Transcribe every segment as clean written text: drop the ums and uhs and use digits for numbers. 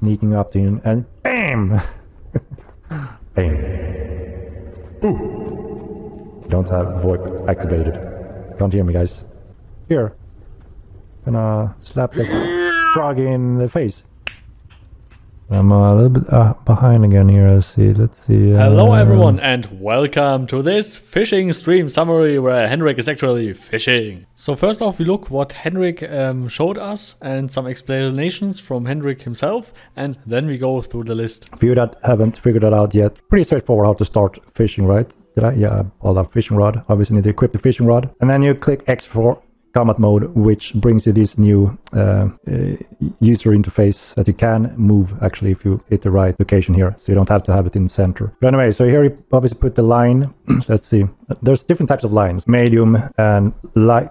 sneaking up to him and BAM! Bam. Ooh. Don't have VoIP activated. Can't hear me, guys. Here. Gonna slap the frog in the face. I'm a little bit behind again here. Let's see. Hello everyone and welcome to this fishing stream summary where Henrik is actually fishing. So first off we look what Henrik showed us and some explanations from Henrik himself, and then we go through the list. For you that haven't figured that out yet, pretty straightforward how to start fishing, right? Did I? Yeah, all that fishing rod. Obviously need to equip the fishing rod. And then you click X for combat mode, which brings you this new user interface that you can move actually if you hit the right location here, so you don't have to have it in the center. But anyway, so here you obviously put the line. Let's see, there's different types of lines: medium and light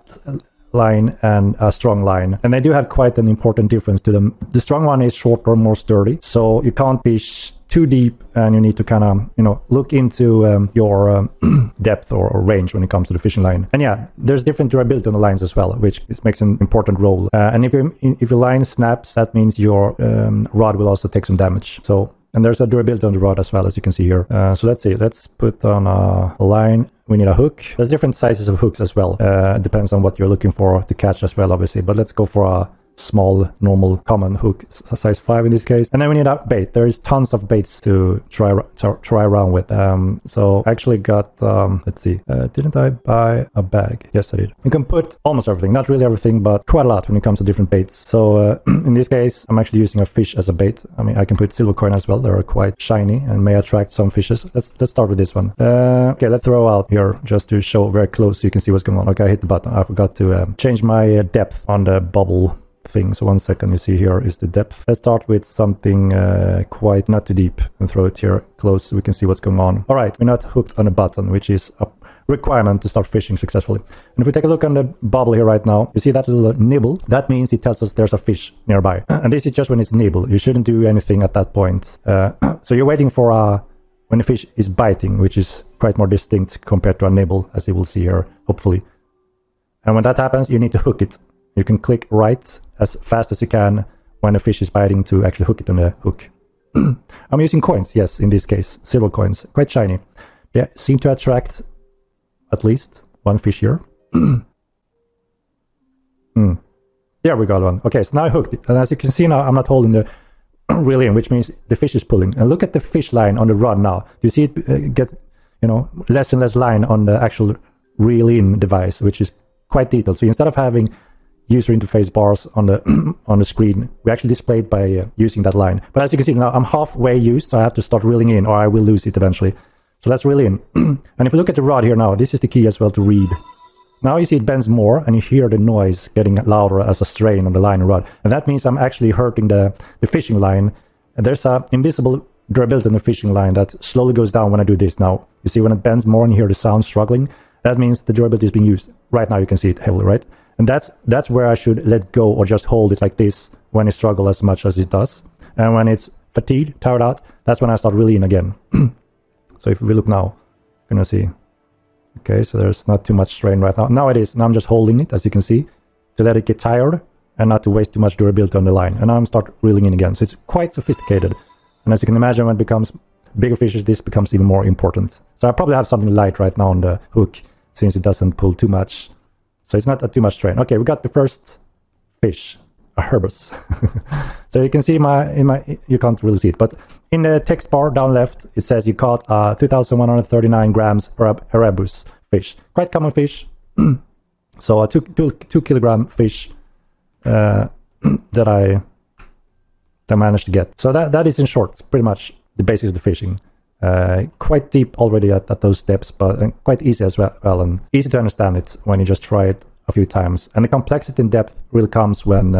line and a strong line, and they do have quite an important difference to them. The strong one is shorter, more sturdy, so you can't fish too deep, and you need to kind of, you know, look into your depth or range when it comes to the fishing line. And yeah, there's different durability on the lines as well, which makes an important role. And if your line snaps, that means your rod will also take some damage. So, and there's a durability on the rod as well, as you can see here. So let's see, let's put on a line. We need a hook. There's different sizes of hooks as well. It depends on what you're looking for to catch as well, obviously. But let's go for a small, normal, common hook, size 5 in this case. And then we need a bait. There is tons of baits to try around with. So I actually got, let's see, didn't I buy a bag? Yes, I did. You can put almost everything, not really everything, but quite a lot when it comes to different baits. So in this case, I'm actually using a fish as a bait. I mean, I can put silver coin as well. They're quite shiny and may attract some fishes. Let's start with this one. Okay, let's throw out here just to show very close so you can see what's going on. Okay, I hit the button. I forgot to change my depth on the bubble thing. So 1 second, you see here is the depth. Let's start with something quite not too deep and throw it here close so we can see what's going on. All right, we're not hooked on a button, which is a requirement to start fishing successfully. And if we take a look on the bubble here right now, you see that little nibble? That means it tells us there's a fish nearby. And this is just when it's nibble. You shouldn't do anything at that point. So you're waiting for when the fish is biting, which is quite more distinct compared to a nibble, as you will see here, hopefully. And when that happens, you need to hook it. You can click right as fast as you can when the fish is biting to actually hook it on the hook. I'm using coins, yes, in this case, silver coins, quite shiny. They seem to attract at least one fish here. There we got one. Okay, so now I hooked it, and as you can see now, I'm not holding the reel in, which means the fish is pulling. And look at the fish line on the rod now. You see it gets, you know, less and less line on the actual reel in device, which is quite detailed. So instead of having user interface bars on the screen, we actually displayed by using that line. But as you can see now, I'm halfway used, so I have to start reeling in or I will lose it eventually. So let's reel in. And if you look at the rod here now, this is the key as well to read. Now you see it bends more and you hear the noise getting louder as a strain on the line and rod. And that means I'm actually hurting the fishing line. And there's a invisible durability in the fishing line that slowly goes down when I do this now. You see when it bends more and you hear the sound struggling, that means the durability is being used. Right now you can see it heavily, right? And that's where I should let go or just hold it like this when it struggles as much as it does. And when it's fatigued, tired out, that's when I start reeling in again. So if we look now, you're gonna see. Okay, so there's not too much strain right now. Now it is. Now I'm just holding it, as you can see, to let it get tired and not to waste too much durability on the line. And now I'm start reeling in again. So it's quite sophisticated. And as you can imagine, when it becomes bigger fishes, this becomes even more important. So I probably have something light right now on the hook, since it doesn't pull too much. So it's not too much strain. Okay, we got the first fish, a herbus. So you can see you can't really see it, but in the text bar down left, it says you caught 2,139 grams herbus fish. Quite common fish. So a 2 kilogram fish that I managed to get. So that is in short, pretty much the basics of the fishing. Quite deep already at those depths, but quite easy as well, and easy to understand it when you just try it a few times. And the complexity in depth really comes when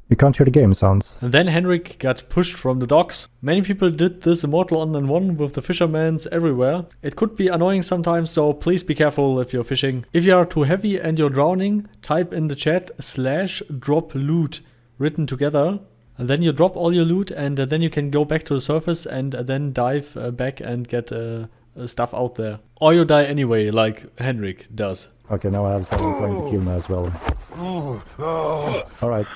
you can't hear the game sounds. And then Henrik got pushed from the docks. Many people did this immortal 1-on-1 with the fishermans everywhere. It could be annoying sometimes, so please be careful if you're fishing. If you are too heavy and you're drowning, type in the chat /drop loot written together. And then you drop all your loot, and then you can go back to the surface and then dive back and get stuff out there. Or you die anyway, like Henrik does. Okay, now I have someone trying to kill me as well. Alright.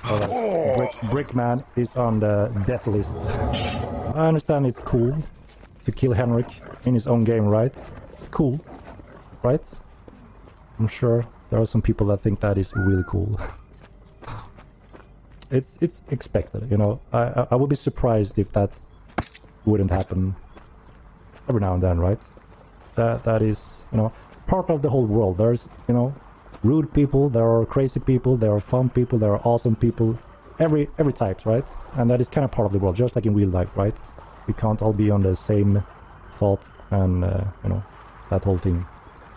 Alright, Brickman is on the death list. I understand it's cool to kill Henrik in his own game, right? It's cool, right? I'm sure there are some people that think that is really cool. It's expected, you know. I would be surprised if that wouldn't happen every now and then, right? That is, you know, part of the whole world. There's, you know, rude people, there are crazy people, there are fun people, there are awesome people, every type, right? And that is kind of part of the world, just like in real life, right? We can't all be on the same thought and you know, that whole thing.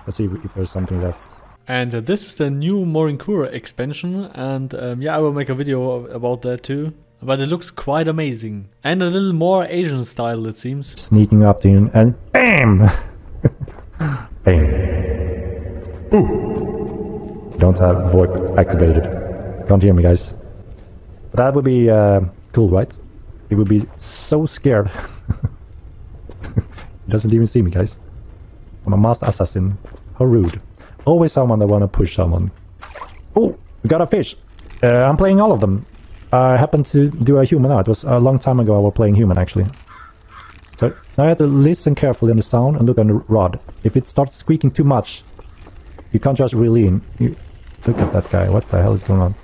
Let's see if there's something left. And this is the new Morin Khur expansion, and yeah, I will make a video about that too. But it looks quite amazing. And a little more Asian style, it seems. Sneaking up to him and BAM! Bam! Ooh! Don't have VoIP activated. Can't hear me, guys. But that would be cool, right? He would be so scared. He doesn't even see me, guys. I'm a master assassin. How rude. Always someone that wanna push someone. Oh! We got a fish! I'm playing all of them. I happened to do a human now. It was a long time ago I was playing human, actually. So now you have to listen carefully on the sound and look on the rod. If it starts squeaking too much, you can't just reel in. Look at that guy. What the hell is going on?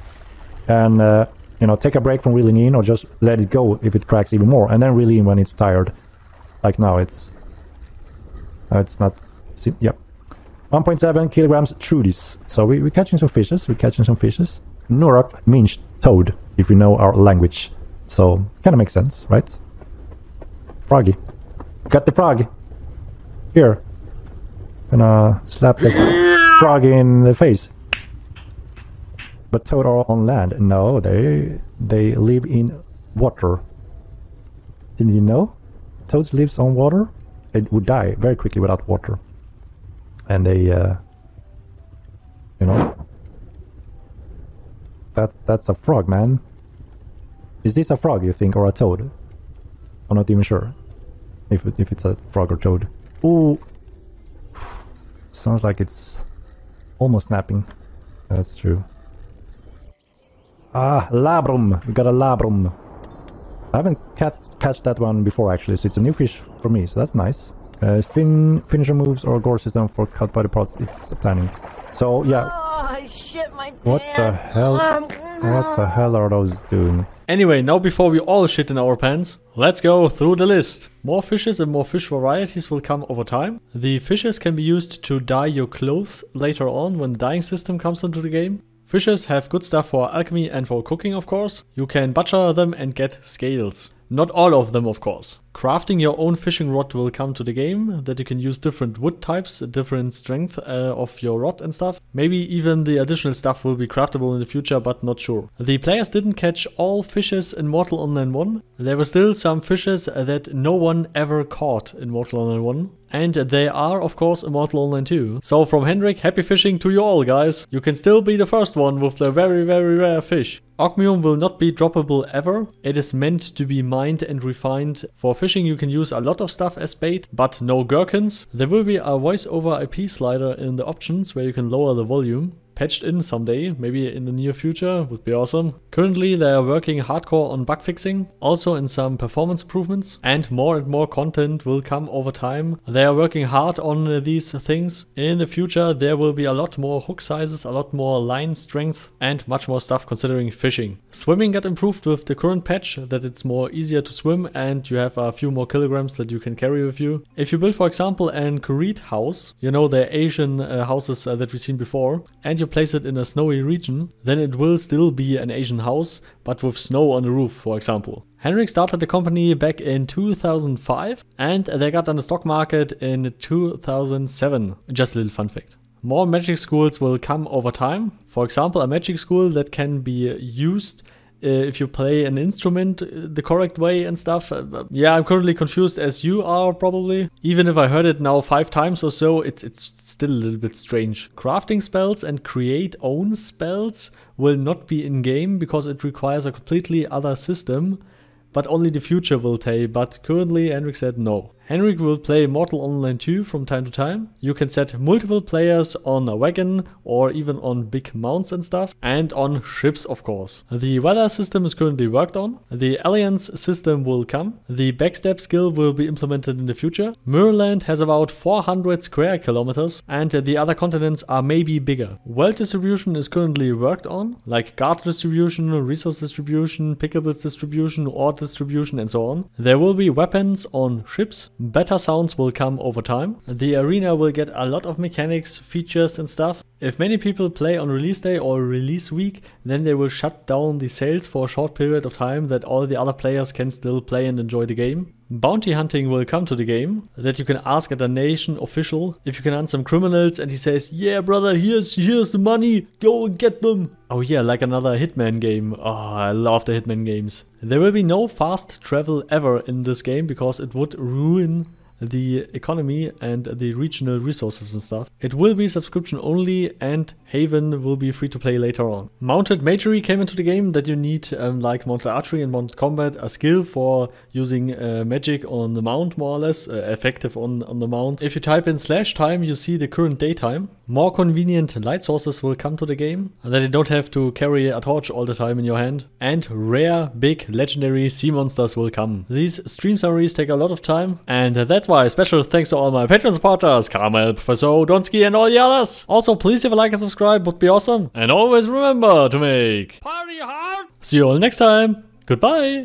And you know, take a break from reeling in, or just let it go if it cracks even more, and then reel in when it's tired. Like now, it's not. Yep, 1.7 kilograms Trudis. So we're catching some fishes. We're catching some fishes. Norak means toad, if you know our language. So kind of makes sense, right? Froggy. Got the frog. Here. Gonna slap the frog in the face. But toad are on land. No, they live in water. Didn't you know? Toads lives on water. It would die very quickly without water. And they, you know, that's a frog, man. Is this a frog, you think, or a toad? I'm not even sure if it's a frog or toad. Ooh, sounds like it's almost snapping. That's true. Ah, labrum. We got a labrum. I haven't catch that one before, actually, so it's a new fish for me, so that's nice. Finisher moves or gore system for cut body parts. It's planning. So yeah. Oh, I shit my pants. What the hell? What the hell are those doing? Anyway, now before we all shit in our pants, let's go through the list. More fishes and more fish varieties will come over time. The fishes can be used to dye your clothes later on when the dyeing system comes into the game. Fishes have good stuff for alchemy and for cooking, of course. You can butcher them and get scales. Not all of them, of course. Crafting your own fishing rod will come to the game, that you can use different wood types, different strength of your rod and stuff. Maybe even the additional stuff will be craftable in the future, but not sure. The players didn't catch all fishes in Mortal Online 1. There were still some fishes that no one ever caught in Mortal Online 1. And they are, of course, in Mortal Online 2. So from Henrik, happy fishing to you all, guys. You can still be the first one with the very, very rare fish. Ingame will not be droppable ever. It is meant to be mined and refined. For fishing you can use a lot of stuff as bait, but no gherkins. There will be a voice over IP slider in the options where you can lower the volume. Patched in someday, maybe in the near future, would be awesome. Currently they are working hardcore on bug fixing, also in some performance improvements, and more content will come over time. They are working hard on these things. In the future there will be a lot more hook sizes, a lot more line strength, and much more stuff considering fishing. Swimming got improved with the current patch, that it's more easier to swim and you have a few more kilograms that you can carry with you. If you build, for example, an Khur house, you know, the Asian houses that we've seen before, and you place it in a snowy region, then it will still be an Asian house, but with snow on the roof, for example. Henrik started the company back in 2005 and they got on the stock market in 2007. Just a little fun fact. More magic schools will come over time. For example, a magic school that can be used if you play an instrument the correct way and stuff. Yeah, I'm currently confused as you are probably. Even if I heard it now 5 times or so, it's still a little bit strange. Crafting spells and create own spells will not be in game because it requires a completely other system. But only the future will tell, but currently Henrik said no. Henrik will play Mortal Online 2 from time to time. You can set multiple players on a wagon or even on big mounts and stuff, and on ships of course. The weather system is currently worked on. The alliance system will come. The backstab skill will be implemented in the future. Morin has about 400 square kilometers, and the other continents are maybe bigger. Wealth distribution is currently worked on, like guard distribution, resource distribution, pickables distribution, ore distribution, and so on. There will be weapons on ships. Better sounds will come over time. The arena will get a lot of mechanics, features and stuff. If many people play on release day or release week, then they will shut down the sales for a short period of time that all the other players can still play and enjoy the game. Bounty hunting will come to the game, that you can ask a donation official if you can hunt some criminals, and he says, yeah brother, here's the money, go and get them. Oh yeah, like another Hitman game. Oh, I love the Hitman games. There will be no fast travel ever in this game because it would ruin the economy and the regional resources and stuff. It will be subscription only, and Haven will be free to play later on. Mounted magery came into the game, that you need like mounted archery and mounted combat, a skill for using magic on the mount, more or less effective on the mount. If you type in /time, you see the current daytime. More convenient light sources will come to the game, and that you don't have to carry a torch all the time in your hand. And rare, big, legendary sea monsters will come. These stream summaries take a lot of time, and that's why special thanks to all my Patreon supporters, Carmel, Professor, Donski, and all the others. Also, please leave a like and subscribe, would be awesome. And always remember to make party hard. See you all next time. Goodbye.